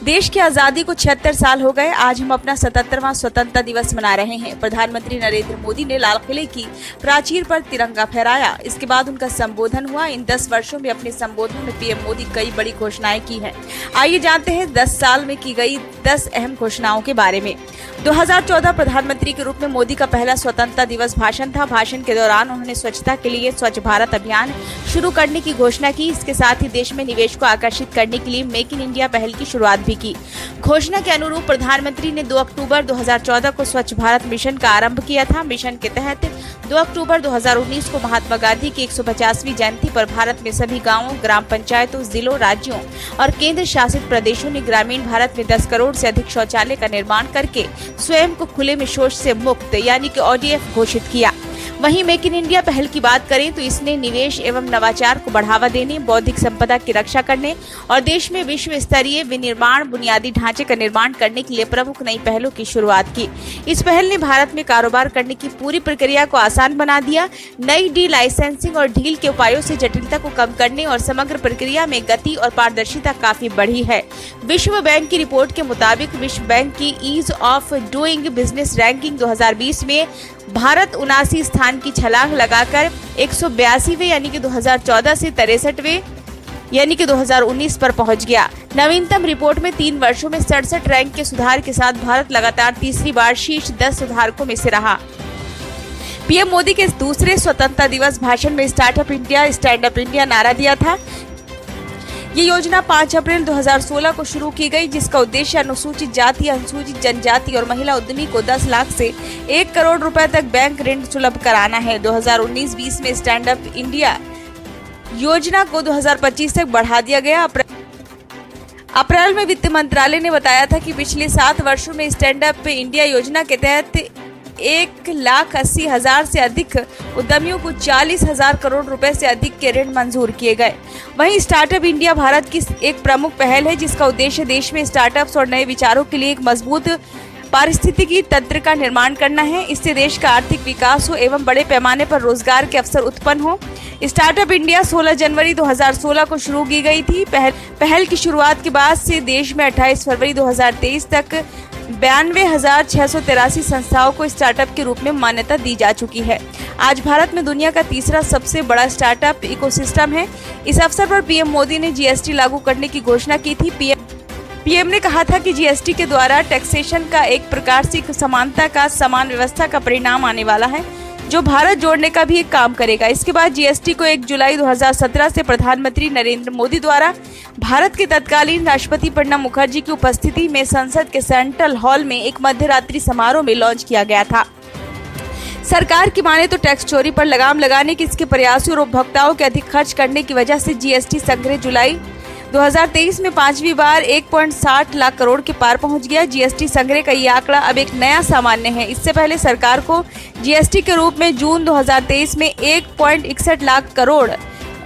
देश की आजादी को 76 साल हो गए। आज हम अपना 77वां स्वतंत्रता दिवस मना रहे हैं। प्रधानमंत्री नरेंद्र मोदी ने लाल किले की प्राचीर पर तिरंगा फहराया। इसके बाद उनका संबोधन हुआ। इन 10 वर्षों में अपने संबोधन में पीएम मोदी कई बड़ी घोषणाएं की हैं। आइए जानते हैं 10 साल में की गई 10 अहम घोषणाओं के बारे में। 2014 प्रधानमंत्री के रूप में मोदी का पहला स्वतंत्रता दिवस भाषण था। भाषण के दौरान उन्होंने स्वच्छता के लिए स्वच्छ भारत अभियान शुरू करने की घोषणा की। इसके साथ ही देश में निवेश को आकर्षित करने के लिए मेक इन इंडिया पहल की शुरुआत भी की। घोषणा के अनुरूप प्रधानमंत्री ने 2 अक्टूबर 2014 को स्वच्छ भारत मिशन का आरंभ किया था। मिशन के तहत 2 अक्टूबर 2019 को महात्मा गांधी की 150वीं जयंती पर भारत में सभी गांवों, ग्राम पंचायतों, जिलों, राज्यों और केंद्र शासित प्रदेशों ने ग्रामीण भारत में 10 करोड़ से अधिक शौचालय का निर्माण करके स्वयं को खुले में शौच से मुक्त यानी कि ODF घोषित किया। वहीं मेक इन इंडिया पहल की बात करें तो इसने निवेश एवं नवाचार को बढ़ावा देने, बौद्धिक संपदा की रक्षा करने और देश में विश्व स्तरीय विनिर्माण बुनियादी ढांचे का निर्माण करने के लिए प्रमुख नई पहलों की शुरुआत की। इस पहल ने भारत में कारोबार करने की पूरी प्रक्रिया को आसान बना दिया। नई डी लाइसेंसिंग और ढील के उपायों से जटिलता को कम करने और समग्र प्रक्रिया में गति और पारदर्शिता काफी बढ़ी है। विश्व बैंक की रिपोर्ट के मुताबिक विश्व बैंक की ease of doing business ranking 2020 में भारत 79 स्थान की छलांग लगाकर 182वें यानी कि 2014 से 63वें यानी कि 2019 पर पहुंच गया। नवीनतम रिपोर्ट में 3 वर्षों में 67 रैंक के सुधार के साथ भारत लगातार तीसरी बार शीर्ष 10 सुधारकों में से रहा। पीएम मोदी के दूसरे स्वतंत्रता दिवस भाषण में startup India, stand up India नारा दिया था। ये योजना 5 अप्रैल 2016 को शुरू की गई, जिसका उद्देश्य अनुसूचित जाति, अनुसूचित जनजाति और महिला उद्यमी को 10 लाख से 1 करोड़ रुपए तक बैंक ऋण सुलभ कराना है। 2019-20 में स्टैंड अप इंडिया योजना को 2025 तक बढ़ा दिया गया। अप्रैल में वित्त मंत्रालय ने बताया था कि पिछले 7 वर्षों में स्टैंड अप इंडिया योजना के तहत 1,80,000 से अधिक उद्यमियों को 40,000 करोड़ रुपए से अधिक के ऋण मंजूर किए गए। वहीं स्टार्टअप इंडिया भारत की एक प्रमुख पहल है, जिसका उद्देश्य देश में स्टार्टअप्स और नए विचारों के लिए एक मजबूत पारिस्थितिकी तंत्र का निर्माण करना है। इससे देश का आर्थिक विकास हो एवं बड़े पैमाने पर रोजगार के अवसर उत्पन्न हो। स्टार्टअप इंडिया 16 जनवरी 2016 को शुरू की गई थी। पहल की शुरुआत के बाद से देश में 28 फरवरी 2023 तक 92,683 संस्थाओं को स्टार्टअप के रूप में मान्यता दी जा चुकी है। आज भारत में दुनिया का तीसरा सबसे बड़ा स्टार्टअप इकोसिस्टम है। इस अवसर पर पीएम मोदी ने जीएसटी लागू करने की घोषणा की थी। पीएम ने कहा था कि जीएसटी के द्वारा टैक्सेशन का एक प्रकार से समानता का समान व्यवस्था का परिणाम आने वाला है, जो भारत जोड़ने का भी एक काम करेगा। इसके बाद जीएसटी को 1 जुलाई 2017 से प्रधानमंत्री नरेंद्र मोदी द्वारा भारत के तत्कालीन राष्ट्रपति प्रणब मुखर्जी की उपस्थिति में संसद के सेंट्रल हॉल में एक मध्यरात्रि समारोह में लॉन्च किया गया था। सरकार की माने तो टैक्स चोरी पर लगाम लगाने की इसके प्रयासों और उपभोक्ताओं के अधिक खर्च करने की वजह से जीएसटी संग्रह जुलाई 2023 में 5वीं बार 1.60 लाख करोड़ के पार पहुंच गया। जीएसटी संग्रह का ये आंकड़ा अब एक नया सामान्य है। इससे पहले सरकार को जीएसटी के रूप में जून 2023 में 1.61 लाख करोड़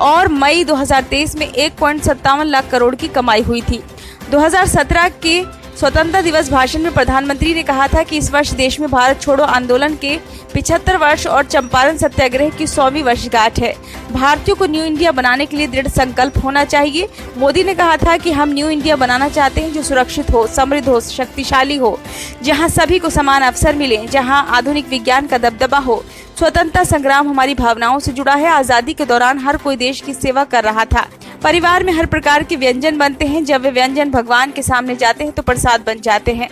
और मई 2023 में 1.57 लाख करोड़ की कमाई हुई थी। 2017 के स्वतंत्रता दिवस भाषण में प्रधानमंत्री ने कहा था कि इस वर्ष देश में भारत छोड़ो आंदोलन के 75 वर्ष और चंपारण सत्याग्रह की 100वीं वर्षगांठ है। भारतीयों को न्यू इंडिया बनाने के लिए दृढ़ संकल्प होना चाहिए। मोदी ने कहा था कि हम न्यू इंडिया बनाना चाहते हैं जो सुरक्षित हो, समृद्ध हो, शक्तिशाली हो, जहां सभी को समान अवसर मिले, जहां आधुनिक विज्ञान का दबदबा हो। स्वतंत्रता संग्राम हमारी भावनाओं से जुड़ा है। आजादी के दौरान हर कोई देश की सेवा कर रहा था। परिवार में हर प्रकार के व्यंजन बनते हैं। जब वे व्यंजन भगवान के सामने जाते हैं तो प्रसाद बन जाते हैं।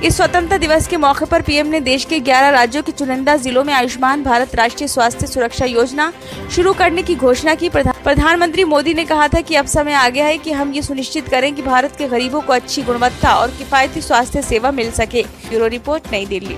इस स्वतंत्रता दिवस के मौके पर पीएम ने देश के 11 राज्यों के चुनिंदा जिलों में आयुष्मान भारत राष्ट्रीय स्वास्थ्य सुरक्षा योजना शुरू करने की घोषणा की। प्रधानमंत्री मोदी ने कहा था कि अब समय आ गया है कि हम ये सुनिश्चित करें कि भारत के गरीबों को अच्छी गुणवत्ता और किफायती स्वास्थ्य सेवा मिल सके। ब्यूरो रिपोर्ट, नई दिल्ली।